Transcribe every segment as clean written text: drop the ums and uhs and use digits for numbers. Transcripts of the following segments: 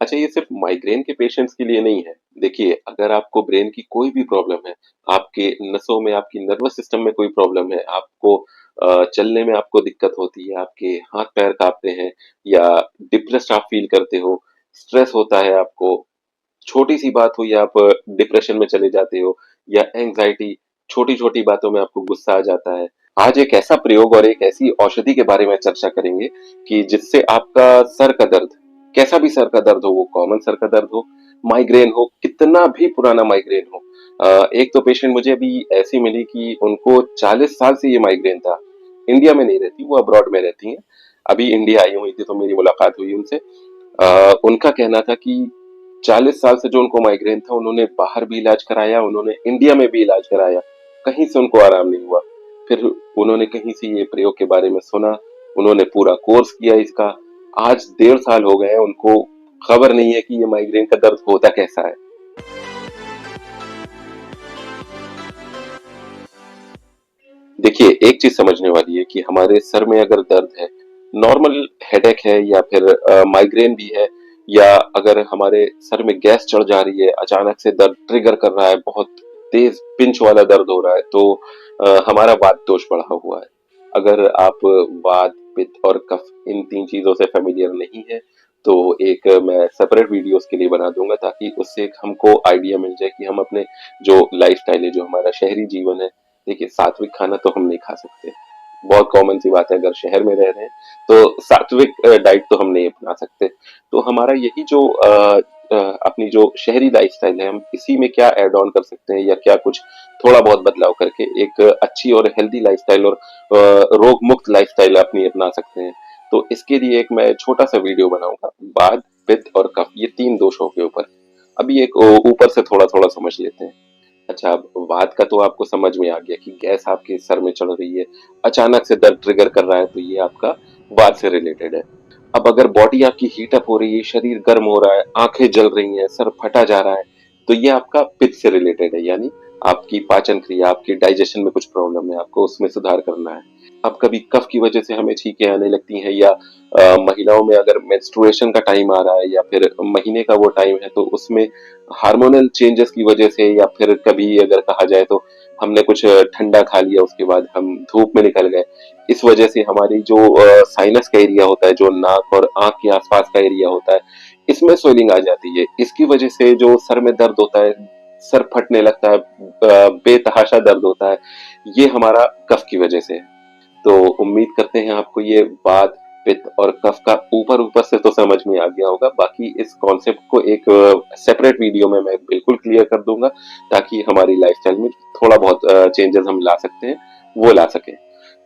अच्छा, ये सिर्फ माइग्रेन के पेशेंट्स के लिए नहीं है। देखिए, अगर आपको ब्रेन की कोई भी प्रॉब्लम है, आपके नसों में, आपकी नर्वस सिस्टम में कोई प्रॉब्लम है, आपको चलने में आपको दिक्कत होती है, आपके हाथ-पैर काँपते हैं या डिप्रेस्ड आप फ़ील करते हो, स्ट्रेस होता है आपको, छोटी-सी बात हुई आप डिप्रेशन में चले जाते हो या एंग्ज़ायटी, छोटी-छोटी बातों में आपको गुस्सा आ जाता है। आज एक ऐसा प्रयोग और एक ऐसी औषधि के बारे में चर्चा करेंगे कि जिससे आपका सर का दर्द, कैसा भी सर का दर्द हो, वो कॉमन सर का दर्द हो, माइग्रेन हो, कितना भी पुराना माइग्रेन हो। एक तो पेशेंट मुझे अभी ऐसी मिली कि उनको 40 साल से ये माइग्रेन था। इंडिया में नहीं रहती, वो अब्रॉड में रहती हैं। अभी इंडिया आई हुई थी तो मेरी मुलाकात हुई उनसे। उनका कहना था कि 40 साल से जो उनको माइग्रेन था, उन्होंने बाहर भी इलाज कराया, उन्होंने इंडिया में भी इलाज कराया, कहीं से उनको आराम नहीं हुआ। फिर उन्होंने कहीं से ये प्रयोग के बारे में सुना, उन्होंने पूरा कोर्स किया इसका। आज 1.5 साल हो गए हैं, उनको खबर नहीं है कि ये माइग्रेन का दर्द होता कैसा है। देखिए, एक चीज समझने वाली है कि हमारे सर में अगर दर्द है, नॉर्मल हेडेक है या फिर माइग्रेन भी है, या अगर हमारे सर में गैस चढ़ जा रही है, अचानक से दर्द ट्रिगर कर रहा है, बहुत तेज पिंच वाला दर्द हो रहा है, तो हमारा वात दोष बढ़ा हुआ है। अगर आप वात, पित्त और कफ इन 3 चीजों से फ़ैमिलियर नहीं है, तो एक मैं सेपरेट वीडियो उसके लिए बना दूँगा, ताकि उससे एक हमको आइडिया मिल जाए कि हम अपने जो लाइफ़स्टाइल है, जो हमारा शहरी जीवन है, देखिए सात्विक खाना तो हम नहीं खा सकते। बहुत कॉमन सी बात है, अगर शहर में रह रहे हैं तो सात्विक डाइट तो हम नहीं अपना सकते। तो हमारा यही जो अपनी जो शहरी लाइफ़स्टाइल है, हम इसी में क्या ऐड ऑन कर सकते हैं या क्या कुछ थोड़ा बहुत बदलाव करके एक अच्छी और हेल्दी लाइफ़स्टाइल और रोग मुक्त लाइफ़स्टाइल अपनी अपना सकते हैं। तो इसके लिए एक मैं छोटा-सा वीडियो बनाऊँगा, वात, पित्त और कफ, ये 3 दोषों के ऊपर। अभी एक ऊपर से थोड़ा-थोड़ा समझ लेते हैं। अच्छा, अब वात का तो आपको समझ में आ गया कि गैस आपके सर में चढ़ रही है, अचानक से दर्द ट्रिगर कर रहा है, तो ये आपका वात से रिलेटेड है। अब अगर बॉडी आपकी हीट अप हो रही है, शरीर गर्म हो रहा है, आंखें जल रही हैं, सर फटा जा रहा है, तो ये आपका पित्त से रिलेटेड है, यानी आपकी पाचन क्रिया, आपकी डाइजेशन में कुछ प्रॉब्लम है, आपको उसमें सुधार करना है। अब कभी कफ की वजह से हमें छींकें आने लगती हैं, या महिलाओं में अगर मेंस्ट्रुएशन का टाइम आ रहा है या फिर महीने का वो टाइम है, तो उसमें हार्मोनल चेंजेस की वजह से, या फिर कभी अगर कहा जाए तो हमने कुछ ठंडा खा लिया, उसके बाद हम धूप में निकल गए, इस वजह से हमारी जो साइनस का एरिया होता है, जो नाक और आंख के आसपास का एरिया होता है, इसमें स्वेलिंग आ जाती है। इसकी वजह से जो सर में दर्द होता है, सर फटने लगता है, बेतहाशा दर्द होता है, ये हमारा कफ की वजह से है। तो उम्मीद करते हैं आपको ये वात, पित्त और कफ का ऊपर ऊपर से तो समझ में आ गया होगा। बाकी इस कॉन्सेप्ट को एक सेपरेट वीडियो में मैं बिल्कुल क्लियर कर दूंगा, ताकि हमारी लाइफस्टाइल में थोड़ा बहुत चेंजेस हम ला सकते हैं, वो ला सकें।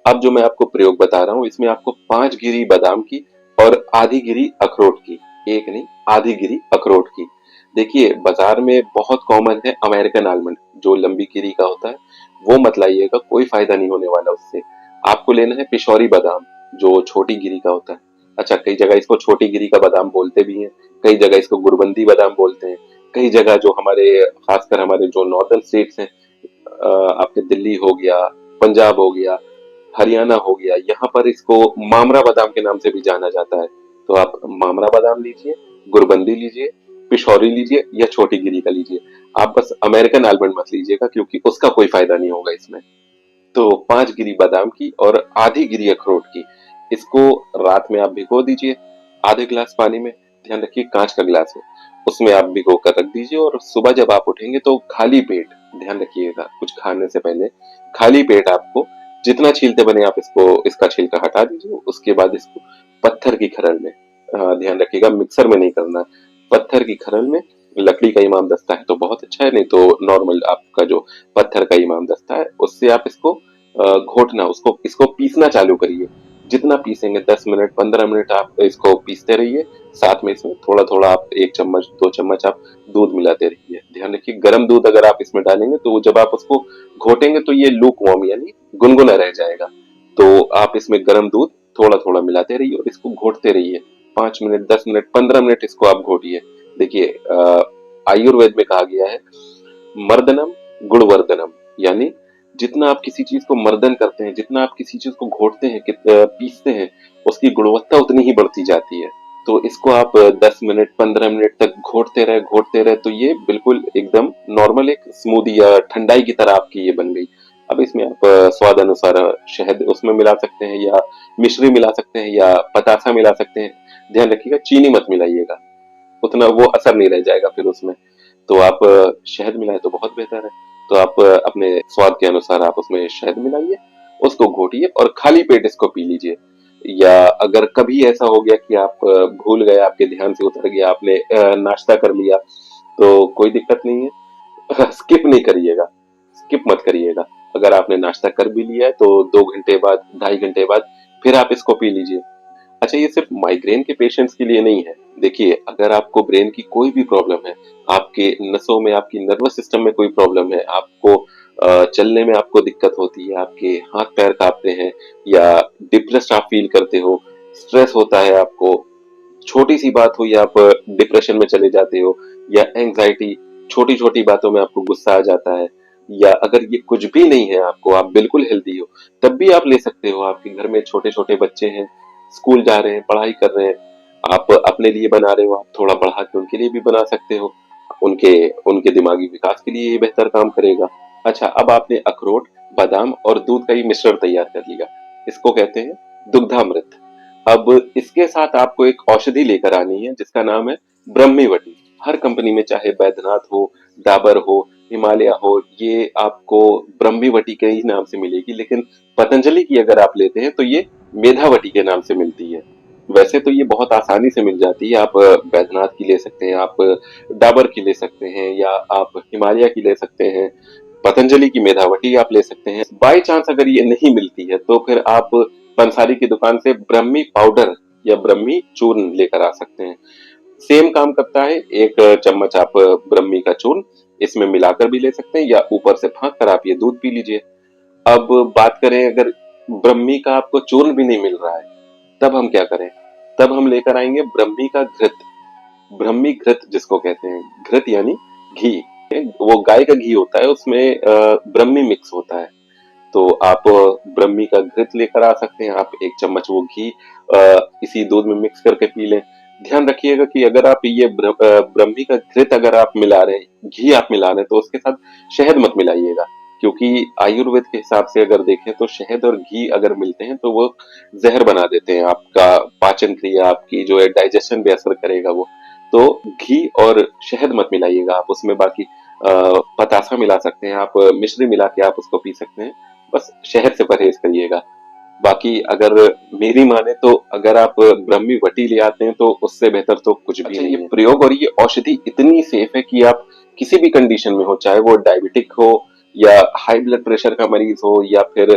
अब जो मैं आपको प्रयोग बता रहा हूँ, इसमें आपको 5 गिरी बादाम की और आधी गिरी अखरोट की, एक नहीं, आधी गिरी अखरोट की। देखिए, बाजार में बहुत कॉमन है अमेरिकन आलमंड, जो लंबी गिरी का होता है, वो मत लाइएगा, कोई फायदा नहीं होने वाला उससे। आपको लेना है पिशौरी बादाम, जो छोटी गिरी का होता है। अच्छा, कई जगह इसको छोटी गिरी का बादाम बोलते भी हैं, कई जगह इसको गुड़बंदी बादाम बोलते हैं, कई जगह जो हमारे, खासकर हमारे जो नॉर्दर्न स्टेट्स हैं, आपके दिल्ली हो गया, पंजाब हो गया, हरियाणा हो गया, यहाँ पर इसको मामरा बादाम के नाम से भी जाना जाता है। तो आप मामरा बादाम लीजिए, गुरबंदी लीजिए, पिशौरी लीजिए या छोटी गिरी का लीजिए। आप बस अमेरिकन आलमंड मत लीजिएगा, क्योंकि उसका कोई फायदा नहीं होगा इसमें। तो 5 गिरी बादाम की और आधी गिरी अखरोट की, इसको रात में आप भिगो दीजिए आधे गिलास पानी में। ध्यान रखिए कांच का गिलास हो, उसमें आप भिगो कर रख दीजिए, और सुबह जब आप उठेंगे तो खाली पेट, ध्यान रखिएगा कुछ खाने से पहले खाली पेट आपको जितना छीलते बने आप इसको, इसका छिलका हटा दीजिए। उसके बाद इसको पत्थर की खरल में, ध्यान रखिएगा मिक्सर में नहीं करना, पत्थर की खरल में, लकड़ी का इमाम दस्ता है तो बहुत अच्छा है, नहीं तो नॉर्मल आपका जो पत्थर का इमाम दस्ता है, उससे आप इसको घोटना, उसको इसको पीसना चालू करिए। जितना पीसेंगे, 10 मिनट 15 मिनट आप इसको पीसते रहिए। साथ में इसमें थोड़ा थोड़ा आप 1 चम्मच 2 चम्मच आप दूध मिलाते रहिए। ध्यान रखिए गर्म दूध अगर आप इसमें डालेंगे, तो जब आप उसको घोटेंगे तो ये लूक वार्म यानी गुनगुना रह जाएगा। तो आप इसमें गर्म दूध थोड़ा थोड़ा मिलाते रहिए और इसको घोटते रहिए। 5 मिनट 10 मिनट 15 मिनट इसको आप घोटिए। देखिए, आयुर्वेद में कहा गया है, मर्दनम गुणवर्धनम, यानी जितना आप किसी चीज को मर्दन करते हैं, जितना आप किसी चीज को घोटते हैं, पीसते हैं, उसकी गुणवत्ता उतनी ही बढ़ती जाती है। तो इसको आप 10 मिनट 15 मिनट तक घोटते रहे तो ये बिल्कुल एकदम नॉर्मल एक स्मूदी या ठंडाई की तरह आपकी ये बन गई। अब इसमें आप स्वाद अनुसार शहद उसमें मिला सकते हैं या मिश्री मिला सकते हैं या पतासा मिला सकते हैं। ध्यान रखिएगा चीनी मत मिलाइएगा, उतना वो असर नहीं रह जाएगा फिर उसमें। तो आप शहद मिलाएं तो बहुत बेहतर है। तो आप अपने स्वाद के अनुसार आप उसमें शहद मिलाइए, उसको घोटिए और खाली पेट इसको पी लीजिए। या अगर कभी ऐसा हो गया कि आप भूल गए, आपके ध्यान से उतर गया, आपने नाश्ता कर लिया, तो कोई दिक्कत नहीं है। स्किप नहीं करिएगा, स्किप मत करिएगा। अगर आपने नाश्ता कर भी लिया है तो 2 घंटे बाद 2.5 घंटे बाद फिर आप इसको पी लीजिए। अच्छा, ये सिर्फ माइग्रेन के पेशेंट्स के लिए नहीं है। देखिए, अगर आपको ब्रेन की कोई भी प्रॉब्लम है, आपके नसों में, आपकी नर्वस सिस्टम में कोई प्रॉब्लम है, आपको चलने में आपको दिक्कत होती है, आपके हाथ पैर कांपते हैं या डिप्रेस्ड आप फील करते हो, स्ट्रेस होता है आपको, छोटी सी बात हुई आप डिप्रेशन में चले जाते हो, या एंजाइटी, छोटी छोटी बातों में आपको गुस्सा आ जाता है, या अगर ये कुछ भी नहीं है आपको, आप बिल्कुल हेल्दी हो, तब भी आप ले सकते हो। आपके घर में छोटे छोटे बच्चे हैं, स्कूल जा रहे हैं, पढ़ाई कर रहे हैं, आप अपने लिए बना रहे हो, आप थोड़ा बढ़ा के उनके लिए भी बना सकते हो। उनके उनके दिमागी विकास के लिए ये बेहतर काम करेगा। अच्छा, अब आपने अखरोट, बादाम और दूध का ये मिश्रण तैयार कर लिया, इसको कहते हैं दुग्धामृत। अब इसके साथ आपको एक औषधि लेकर आनी है जिसका नाम है ब्रह्मीवटी। हर कंपनी में चाहे बैद्यनाथ हो, डाबर हो, हिमालय हो, ये आपको ब्रह्मीवटी के ही नाम से मिलेगी, लेकिन पतंजलि की अगर आप लेते हैं तो ये मेधावटी के नाम से मिलती है। वैसे तो ये बहुत आसानी से मिल जाती है, आप बैद्यनाथ की ले सकते हैं, आप डाबर की ले सकते हैं, या आप हिमालय की ले सकते हैं, पतंजलि की मेधावटी आप ले सकते हैं। बाई चांस अगर ये नहीं मिलती है तो फिर आप पंसारी की दुकान से ब्रह्मी पाउडर या ब्रह्मी चूर्ण लेकर आ सकते हैं। सेम काम करता है, एक चम्मच आप ब्रह्मी का चूर्ण इसमें मिलाकर भी ले सकते हैं, या ऊपर से फाँक कर आप ये दूध पी लीजिए। अब बात करें, अगर ब्रह्मी का आपको चूर्ण भी नहीं मिल रहा है, तब हम क्या करें? तब हम लेकर आएंगे ब्रह्मी का घृत। ब्रह्मी घृत जिसको कहते हैं, घृत यानी घी, वो गाय का घी होता है, उसमें ब्रह्मी मिक्स होता है। तो आप ब्रह्मी का घृत लेकर आ सकते हैं, आप एक चम्मच वो घी इसी दूध में मिक्स करके पी लें। ध्यान रखिएगा कि अगर आप ये ब्रह्मी का घृत अगर आप मिला रहे हैं, घी आप मिला रहे हैं, तो उसके साथ शहद मत मिलाइएगा, क्योंकि आयुर्वेद के हिसाब से अगर देखें तो शहद और घी अगर मिलते हैं तो वो जहर बना देते हैं, आपका पाचन क्रिया, आपकी जो है डाइजेशन पे असर करेगा वो। तो घी और शहद मत मिलाइएगा आप उसमें। बाकी पतासा मिला सकते हैं आप, मिश्री मिला के आप उसको पी सकते हैं, बस शहद से परहेज करिएगा। बाकी अगर मेरी माने तो अगर आप ब्रह्मी वटी ले आते हैं तो उससे बेहतर तो कुछ भी नहीं है। ये प्रयोग और ये औषधि इतनी सेफ है कि आप किसी भी कंडीशन में हो, चाहे वो डायबिटिक हो या हाई ब्लड प्रेशर का मरीज हो या फिर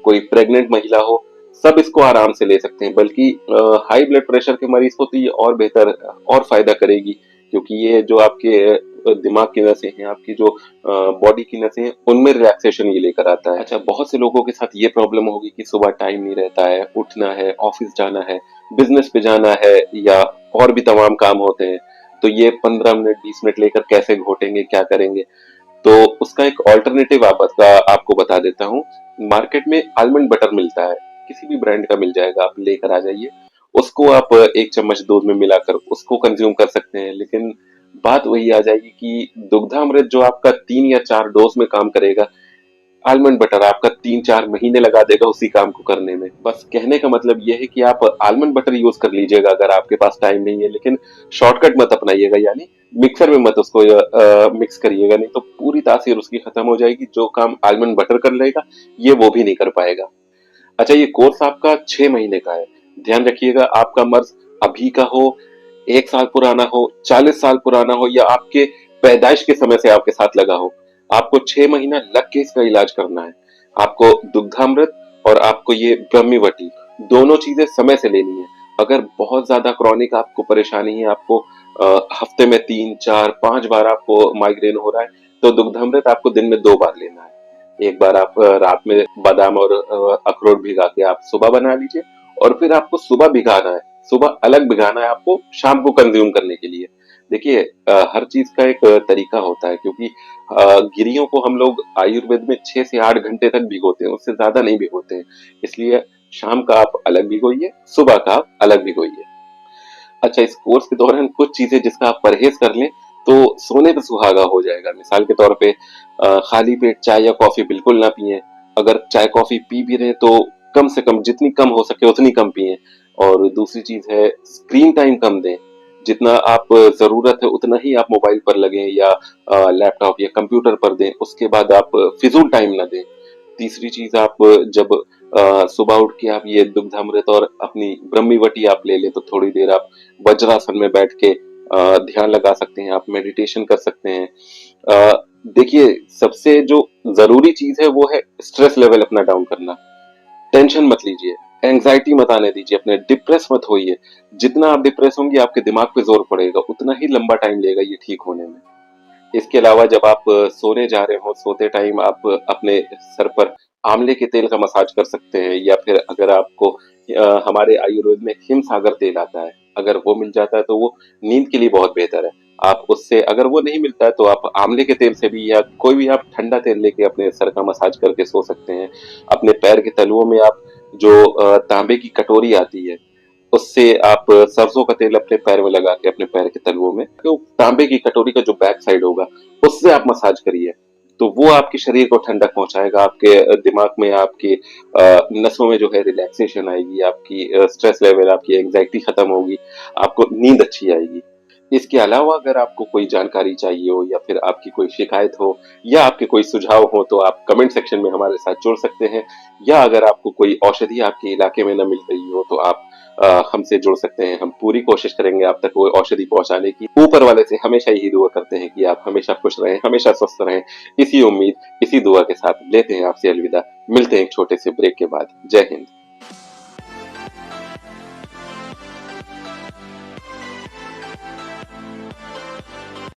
कोई प्रेग्नेंट महिला हो, सब इसको आराम से ले सकते हैं। बल्कि हाई ब्लड प्रेशर के मरीज को तो ये और बेहतर और फायदा करेगी, क्योंकि ये जो आपके दिमाग की नसें हैं, आपकी जो बॉडी की नसें हैं, उनमें रिलैक्सेशन ये लेकर आता है। अच्छा, बहुत से लोगों के साथ ये प्रॉब्लम होगी कि सुबह टाइम नहीं रहता है, उठना है, ऑफिस जाना है, बिजनेस पे जाना है, या और भी तमाम काम होते हैं, तो ये 15 मिनट 20 मिनट लेकर कैसे घोटेंगे, क्या करेंगे? तो उसका एक ऑल्टरनेटिव आपको बता देता हूँ। मार्केट में आलमंड बटर मिलता है, किसी भी ब्रांड का मिल जाएगा, आप लेकर आ जाइए। उसको आप एक चम्मच दूध में मिलाकर उसको कंज्यूम कर सकते हैं। लेकिन बात वही आ जाएगी कि दुग्धामृत जो आपका 3 या 4 डोज में काम करेगा, आलमंड बटर आपका 3-4 महीने लगा देगा उसी काम को करने में। बस कहने का मतलब ये है कि आप आलमंड बटर यूज कर लीजिएगा अगर आपके पास टाइम नहीं है, लेकिन शॉर्टकट मत अपनाइएगा, यानी मिक्सर में मत उसको मिक्स करिएगा, नहीं तो पूरी तासीर उसकी खत्म हो जाएगी। जो काम आलमंड बटर कर लेगा, ये वो भी नहीं कर पाएगा। अच्छा, ये कोर्स आपका 6 महीने का है। ध्यान रखिएगा, आपका मर्ज अभी का हो, 1 साल पुराना हो, 40 साल पुराना हो, या आपके पैदाइश के समय से आपके साथ लगा हो, आपको 6 महीना लग के इसका इलाज करना है। आपको दुग्धामृत और आपको ये ब्रह्मीवटी दोनों चीजें समय से लेनी है। अगर बहुत ज्यादा क्रॉनिक आपको परेशानी है, आपको हफ्ते में 3 4 5 बार आपको माइग्रेन हो रहा है, तो दुग्धामृत आपको दिन में 2 बार लेना है। एक बार आप रात में बादाम और अखरोट भिगा के आप सुबह बना लीजिए, और फिर आपको सुबह भिगाना है, सुबह अलग भिगाना है आपको शाम को कंज्यूम करने के लिए। देखिए, हर चीज का एक तरीका होता है, क्योंकि गिरियों को हम लोग आयुर्वेद में 6 से 8 घंटे तक भिगोते हैं, उससे ज्यादा नहीं भिगोते हैं। इसलिए शाम का आप अलग भिगोइए, सुबह का आप अलग भिगोइए। अच्छा, इस कोर्स के दौरान कुछ चीजें जिसका आप परहेज कर लें तो सोने पे सुहागा हो जाएगा। मिसाल के तौर पे खाली पेट चाय या कॉफी बिल्कुल ना पिए। अगर चाय कॉफी पी भी रहे तो कम से कम जितनी कम हो सके उतनी कम पिए। और दूसरी चीज है, स्क्रीन टाइम कम दें। जितना आप जरूरत है उतना ही आप मोबाइल पर लगें या लैपटॉप या कंप्यूटर पर दें। उसके बाद आप फिजूल टाइम ना दें। तीसरी चीज, आप जब सुबह उठ के आप ये दुग्धामृत और अपनी ब्रह्मीवटी आप ले लें तो थोड़ी देर आप वज्रासन में बैठ के ध्यान लगा सकते हैं, आप मेडिटेशन कर सकते हैं। देखिए, सबसे जो जरूरी चीज है वो है स्ट्रेस लेवल अपना डाउन करना। टेंशन मत लीजिए, एंग्जाइटी मत आने दीजिए, अपने डिप्रेस मत होइए। जितना आप डिप्रेस होंगे आपके दिमाग पे जोर पड़ेगा, उतना ही लंबा टाइम लेगा ये ठीक होने में। इसके अलावा जब आप सोने जा रहे हो, सोते टाइम आप अपने सर पर आंवले के तेल का मसाज कर सकते हैं, या फिर अगर आपको हमारे आयुर्वेद में हिम सागर तेल आता है, अगर वो मिल जाता है तो वो नींद के लिए बहुत बेहतर है। आप उससे, अगर वो नहीं मिलता है तो आप आंवले के तेल से भी या कोई भी आप ठंडा तेल लेके अपने सर का मसाज करके सो सकते हैं। अपने पैर के तलुओं में आप जो तांबे की कटोरी आती है, उससे आप सरसों का तेल अपने पैर में लगा के अपने पैर के तलुओं में, तो तांबे की कटोरी का जो बैक साइड होगा उससे आप मसाज करिए। तो वो आपके शरीर को ठंडक पहुंचाएगा, आपके दिमाग में, आपकी नसों में जो है रिलैक्सेशन आएगी, आपकी स्ट्रेस लेवल, आपकी एंग्जाइटी खत्म होगी, आपको नींद अच्छी आएगी। इसके अलावा अगर आपको कोई जानकारी चाहिए हो या फिर आपकी कोई शिकायत हो या आपके कोई सुझाव हो तो आप कमेंट सेक्शन में हमारे साथ जुड़ सकते हैं। या अगर आपको कोई औषधि आपके इलाके में न मिल रही हो तो आप हमसे जुड़ सकते हैं। हम पूरी कोशिश करेंगे आप तक वो औषधि पहुंचाने की। ऊपर वाले से हमेशा यही दुआ करते हैं कि आप हमेशा खुश रहें, हमेशा स्वस्थ रहें। इसी उम्मीद, इसी दुआ के साथ लेते हैं आपसे अलविदा। मिलते हैं एक छोटे से ब्रेक के बाद। जय हिंद।